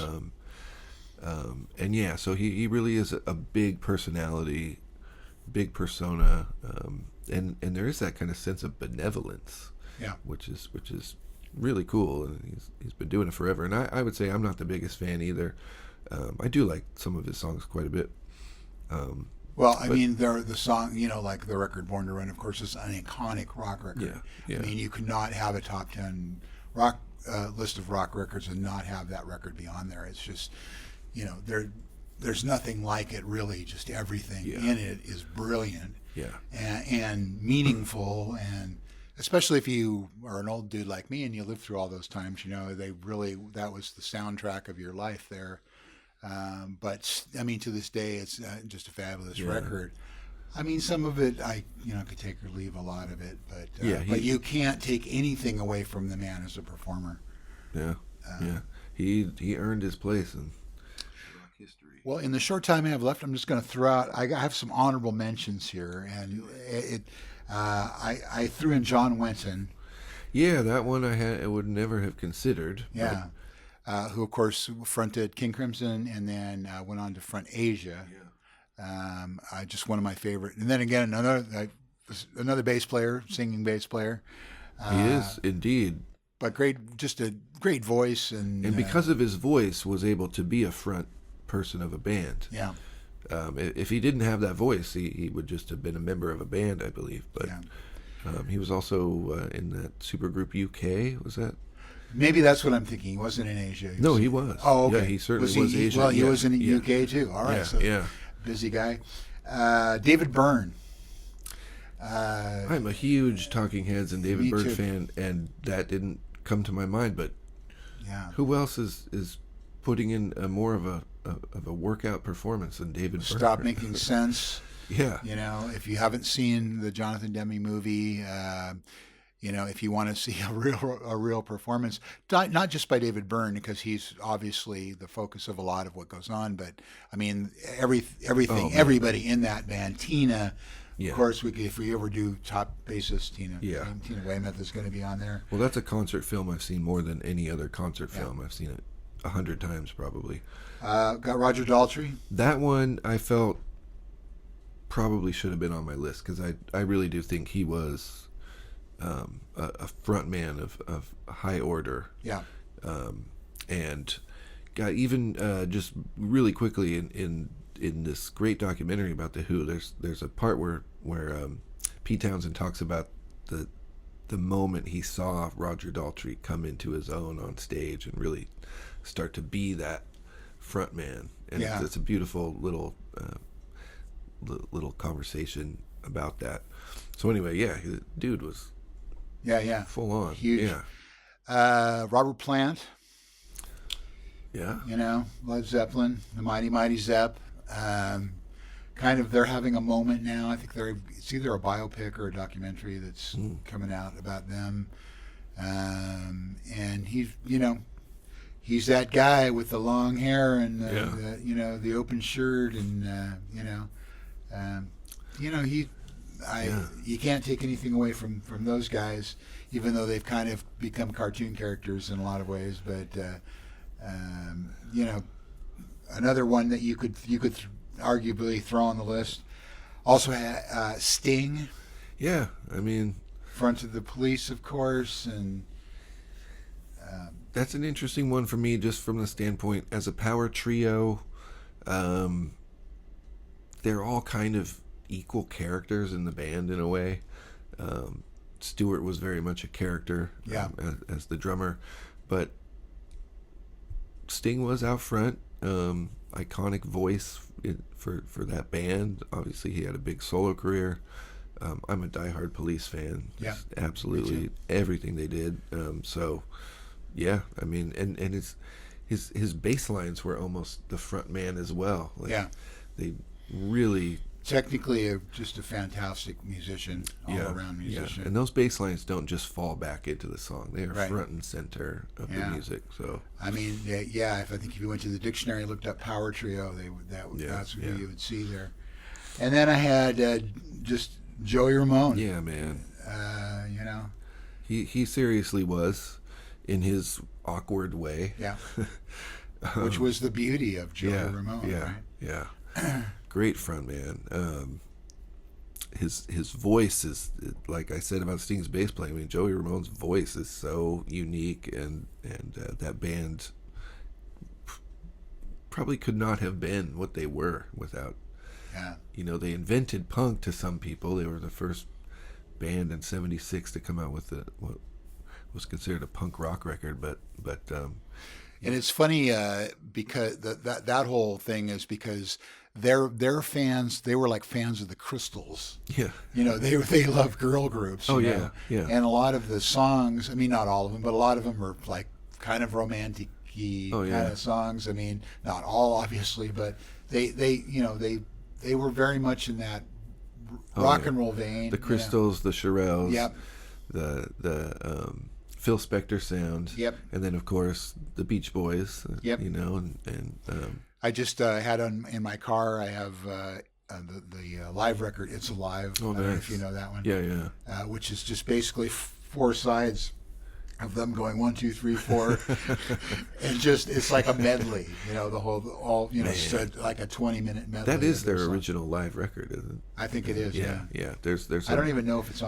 And yeah, so he really is a big personality, big persona, and there is that kind of sense of benevolence. Yeah. Which is really cool, and he's been doing it forever. And I would say I'm not the biggest fan either. I do like some of his songs quite a bit. Well, I mean, the song, like the record "Born to Run," of course, is an iconic rock record. Yeah. I mean, you could not have a top 10 rock list of rock records and not have that record be on there. It's just, there's nothing like it, really. Just everything in it is brilliant. Yeah. And meaningful, and especially if you are an old dude like me and you lived through all those times, that was the soundtrack of your life there. But I mean, to this day, it's just a fabulous record. I mean, some of it I could take or leave a lot of it, but but you can't take anything away from the man as a performer. Yeah, he earned his place in rock history. Well, in the short time I have left, I'm just going to throw out. I have some honorable mentions here, and I threw in John Wetton. Yeah, that one I would never have considered. Yeah. Who, of course, fronted King Crimson and then went on to front Asia. Yeah. Just one of my favorite. And then again, another bass player, singing bass player. He is, indeed. But just a great voice. And because of his voice, was able to be a front person of a band. Yeah. If he didn't have that voice, he would just have been a member of a band, I believe. But he was also in that supergroup UK, was that? Maybe that's what I'm thinking. He wasn't in Asia. He was. Oh, okay. Yeah, he certainly was Asian. Well, he was in the UK too. All right. Yeah. Busy guy. David Byrne. I'm a huge Talking Heads and David Byrne fan, and that didn't come to my mind. But who else is putting in more of a workout performance than David Byrne? Stop Making Sense. Yeah. If you haven't seen the Jonathan Demme movie. If you want to see a real performance, not just by David Byrne, because he's obviously the focus of a lot of what goes on, but I mean everything, everybody in that band. Tina, of course, if we ever do top bassist, Tina Weymouth is going to be on there. Well, that's a concert film I've seen more than any other concert film. I've seen it 100 times probably. Got Roger Daltrey. That one I felt probably should have been on my list, because I really do think he was a front man of high order. Yeah. And got even just really quickly in this great documentary about the Who, there's a part where Pete Townsend talks about the moment he saw Roger Daltrey come into his own on stage and really start to be that front man. And it's a beautiful little conversation about that. So anyway, the dude was full on. Huge. Robert Plant. Yeah. Led Zeppelin, the Mighty Mighty Zepp. Kind of, they're having a moment now. I think it's either a biopic or a documentary that's coming out about them. And he's that guy with the long hair and the open shirt, and you can't take anything away from those guys, even though they've kind of become cartoon characters in a lot of ways. But another one that you could arguably throw on the list also had Sting. Yeah, I mean, fronted the Police, of course, and that's an interesting one for me, just from the standpoint as a power trio. They're all kind of equal characters in the band in a way. Stewart was very much a character as the drummer, but Sting was out front, iconic voice for that band. Obviously he had a big solo career. I'm a diehard Police fan. Just absolutely everything they did. I mean, and his bass lines were almost the front man as well. They really technically just a fantastic musician, all around musician. Yeah. And those bass lines don't just fall back into the song; they are Right. front and center of the music. So I mean, yeah, if I think if you went to the dictionary and looked up power trio, that's who you would see there. And then I had just Joey Ramone. yeah, man, You know, he seriously was, in his awkward way. yeah, which was the beauty of Joey Ramone, yeah, right? Yeah. Great front man. His voice is, like I said about Sting's bass playing. I mean, Joey Ramone's voice is so unique, and that band probably could not have been what they were without. Yeah. You know, they invented punk to some people. They were the first band in '76 to come out with what was considered a punk rock record, but And it's funny because that whole thing is because their fans, they were like fans of the Crystals. yeah, You know, they love girl groups. Oh, you yeah, know? yeah. And a lot of the songs, I mean, not all of them, but a lot of them are like kind of romantic-y Oh, yeah. kind of songs. I mean, not all obviously, but they were very much in that rock and roll vein. the Crystals, the Shirelles, Yep. the Phil Spector sound, Yep. and then of course the Beach Boys. Yep. You know, and I just had in my car. I have the live record. It's Alive. Oh, I don't know nice. if you know that one. yeah. Which is just basically four sides of them going 1, 2, 3, 4, and just it's like a medley. You know, so like a 20-minute medley. That is of their songs. original live record, isn't it? I think it is. Yeah. Yeah. There's. I don't even know if it's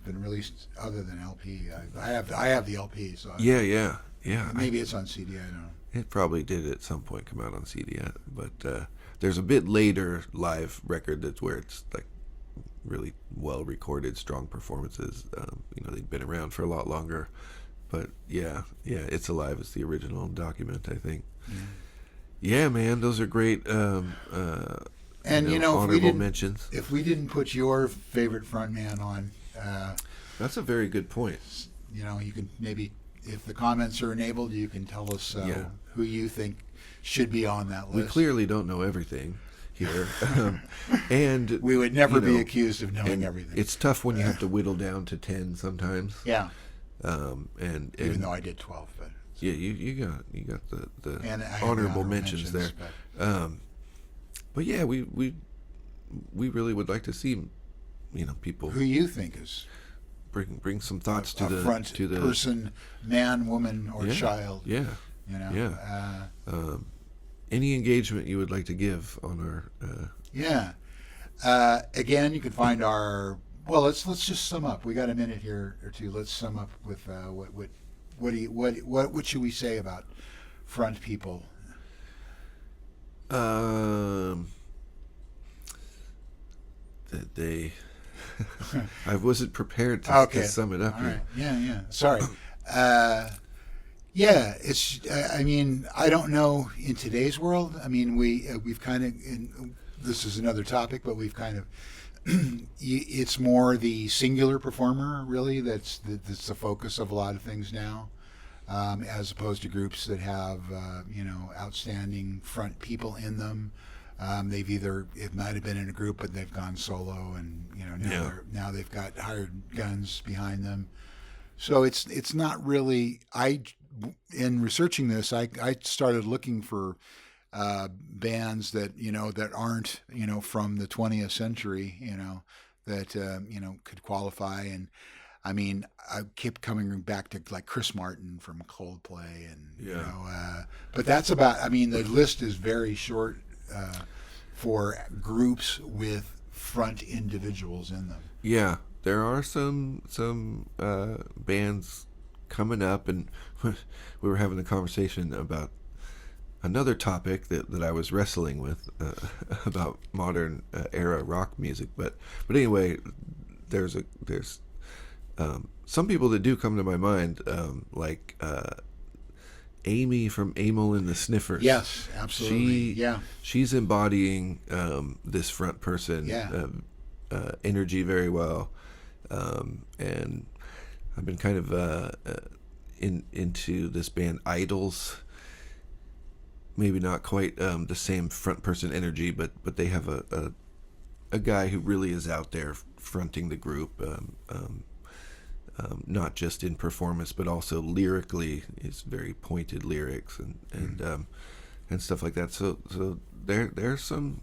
been released other than LP. I have the LP, so Yeah. maybe it's on CD. I don't know. It probably did at some point come out on CD, but there's a bit later live record that's where it's like really well recorded, strong performances. You know, they've been around for a lot longer, but yeah, It's Alive is the original document, I think. Yeah, man, those are great. And you know, honorable mentions. If we didn't put your favorite frontman on, That's a very good point. you know, you can maybe, if the comments are enabled, you can tell us who you think should be on that list. We clearly don't know everything here, and We would never be know, accused of knowing and everything. It's tough when you have to whittle down to 10 sometimes. Yeah, And even though I did 12, but yeah, you got the and I had honorable mentions there. But yeah, we really would like to see, you know, people Who you think is bring some thoughts a front person, man, woman, or child? Yeah, You know. yeah. Any engagement you would like to give on our Yeah. Again, you can find our. Well, let's just sum up. We got a minute here or two. Let's sum up with what should we say about front people? That they. I wasn't prepared to sum it up. All Here. right. Yeah. Sorry. Yeah. It's. I mean, I don't know in today's world. I mean, we've kind of. This is another topic, but we've kind of. It's more the singular performer, really. That's the focus of a lot of things now, as opposed to groups that have outstanding front people in them. It might have been in a group, but they've gone solo, and now they've got hired guns behind them. So it's not really. In researching this, I started looking for bands that aren't from the 20th century, that could qualify. And I mean, I kept coming back to like Chris Martin from Coldplay, and but that's about. I mean, the list is very short for groups with front individuals in them. Yeah, there are some bands coming up, and we were having a conversation about another topic that I was wrestling with about modern era rock music. But anyway, there's some people that do come to my mind, like Amy from Amyl and the Sniffers. Yes, absolutely. She's embodying this front person energy very well, and I've been kind of into this band Idols. Maybe not quite the same front person energy, but they have a a guy who really is out there fronting the group, not just in performance but also lyrically. It's very pointed lyrics and stuff like that. So there's some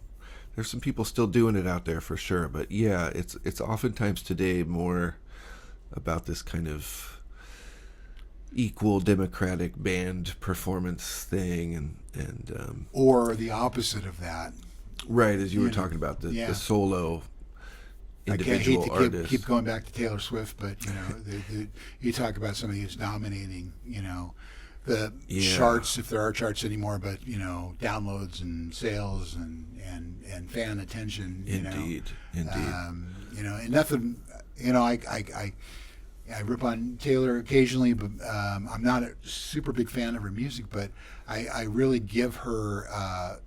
people still doing it out there for sure. But yeah, it's oftentimes today more about this kind of equal democratic band performance thing, and or the opposite of that. Right, as you were talking about the solo individual I hate to artist. keep going back to Taylor Swift, but you talk about somebody who's dominating, the charts, if there are charts anymore, but downloads and sales and fan attention. Indeed. And nothing. I rip on Taylor occasionally, but I'm not a super big fan of her music. But I really give her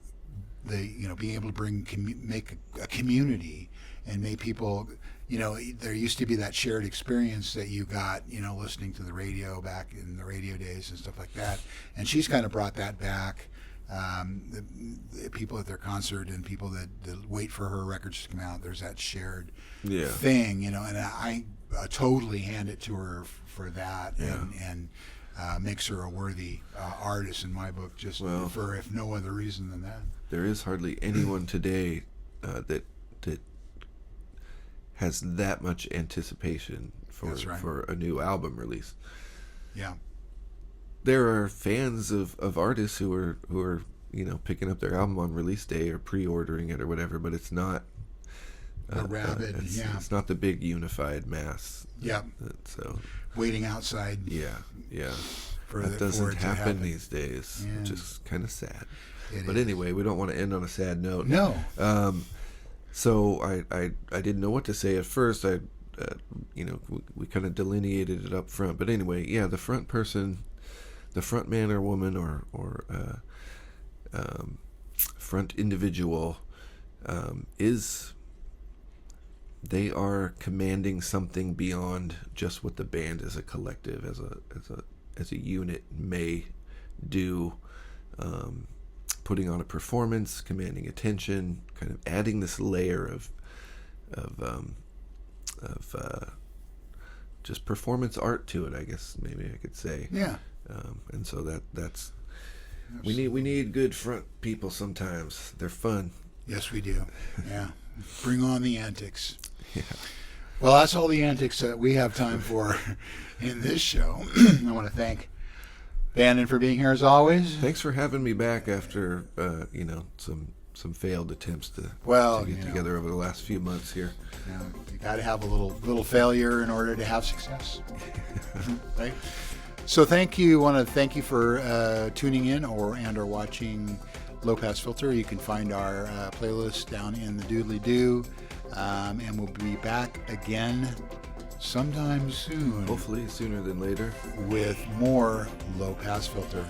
being able to make a community and make people. There used to be that shared experience that you got, listening to the radio back in the radio days and stuff like that. And she's kind of brought that back. The people at their concert and people that wait for her records to come out, there's that shared thing, and I totally hand it to her for that, and makes her a worthy artist in my book, just for if no other reason than that. There is hardly anyone today that has that much anticipation for a new album release. Yeah. There are fans of artists who are picking up their album on release day or pre-ordering it or whatever, but it's not rabid. It's not the big unified mass. Yeah. So waiting outside. Yeah. That For doesn't it to happen happen these days, which is kind of sad. But anyway, we don't want to end on a sad note. No. So I didn't know what to say at first. We kind of delineated it up front, but anyway, the front person, the front man or woman or front individual they are commanding something beyond just what the band as a collective, as a unit may do, putting on a performance, commanding attention, kind of adding this layer of just performance art to it, I guess maybe I could say. Yeah. And so that's we need good front people sometimes. They're fun. Yes, we do. Yeah. Bring on the antics. Yeah. Well, that's all the antics that we have time for in this show. I want to thank Bandon for being here as always. Thanks for having me back after some failed attempts to get together over the last few months here. You got to have a little failure in order to have success. Right? So thank you. I want to thank you for tuning in or watching Low Pass Filter. You can find our playlist down in the doodly-doo, and we'll be back again sometime soon. Hopefully sooner than later. With more Low Pass Filter.